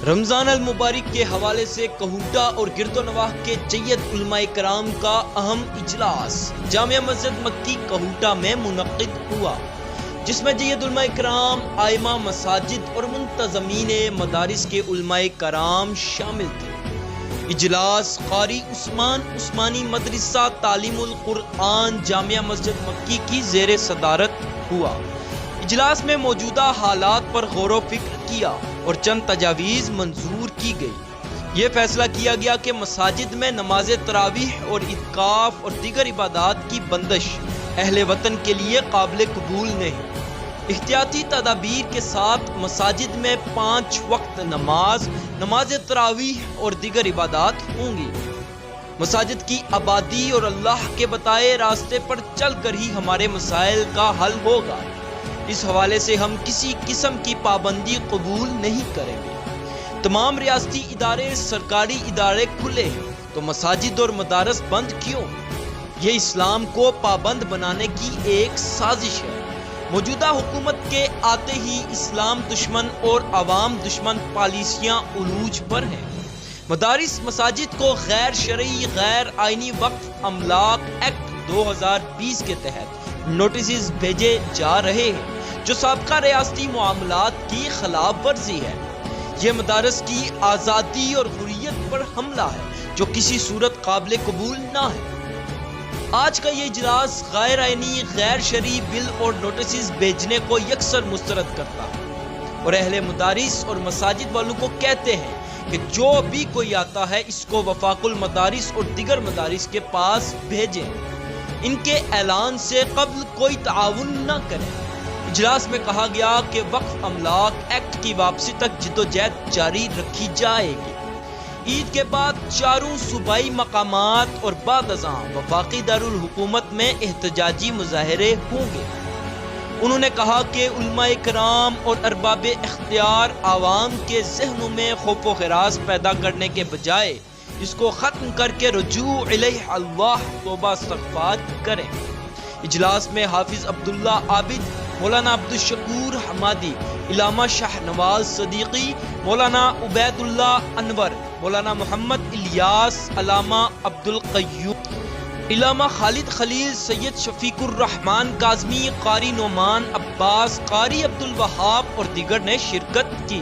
رمضان المبارک کے حوالے سے کہوٹہ اور گرد و نواح کے جید علماء کرام کا اہم اجلاس جامع مسجد مکی کہوٹہ میں منعقد ہوا، جس میں جید علماء کرام، ائمہ مساجد اور منتظمین مدارس کے علماء کرام شامل تھے۔ اجلاس قاری عثمان عثمانی مدرسہ تعلیم القرآن جامع مسجد مکی کی زیر صدارت ہوا۔ اجلاس میں موجودہ حالات پر غور و فکر کیا اور چند تجاویز منظور کی گئی۔ یہ فیصلہ کیا گیا کہ مساجد میں نماز تراویح اور اعتکاف اور دیگر عبادات کی بندش اہل وطن کے لیے قابل قبول نہیں۔ احتیاطی تدابیر کے ساتھ مساجد میں 5 وقت نماز تراویح اور دیگر عبادات ہوں گی۔ مساجد کی آبادی اور اللہ کے بتائے راستے پر چل کر ہی ہمارے مسائل کا حل ہوگا۔ اس حوالے سے ہم کسی قسم کی پابندی قبول نہیں کریں گے۔ تمام ریاستی ادارے، سرکاری ادارے کھلے ہیں تو مساجد اور مدارس بند کیوں؟ یہ اسلام کو پابند بنانے کی ایک سازش ہے۔ موجودہ حکومت کے آتے ہی اسلام دشمن اور عوام دشمن پالیسیاں عروج پر ہیں۔ مدارس مساجد کو غیر شرعی غیر آئینی وقف املاک ایکٹ 2020 کے تحت نوٹسز بھیجے جا رہے ہیں، جو سابقہ ریاستی معاملات کی خلاف ورزی ہے۔ یہ مدارس کی آزادی اور حریت پر حملہ ہے، جو کسی صورت قابل قبول نہ ہے۔ آج کا یہ اجلاس غیر آئینی غیر شرعی بل اور نوٹسز بھیجنے کو یکسر مسترد کرتا ہے اور اہل مدارس اور مساجد والوں کو کہتے ہیں کہ جو بھی کوئی آتا ہے اس کو وفاق المدارس اور دیگر مدارس کے پاس بھیجیں، ان کے اعلان سے قبل کوئی تعاون نہ کریں۔ اجلاس میں کہا گیا کہ وقف املاک ایکٹ کی واپسی تک جدوجہد جاری رکھی جائے گی۔ عید کے بعد چاروں صوبائی مقامات اور بعد ازاں وفاقی دارالحکومت میں احتجاجی مظاہرے ہوں گے۔ انہوں نے کہا کہ علماء کرام اور ارباب اختیار عوام کے ذہنوں میں خوف و ہراس پیدا کرنے کے بجائے اس کو ختم کر کے رجوع الیہ اللہ توبہ استغفار کریں۔ اجلاس میں حافظ عبداللہ عابد، مولانا عبدالشکور حمادی، علامہ شاہ نواز صدیقی، مولانا عبید اللہ انور، مولانا محمد الیاس، علامہ عبدالقیوم، علامہ خالد خلیل، سید شفیق الرحمن کاظمی، قاری نعمان عباس، قاری عبدالوہاب اور دیگر نے شرکت کی۔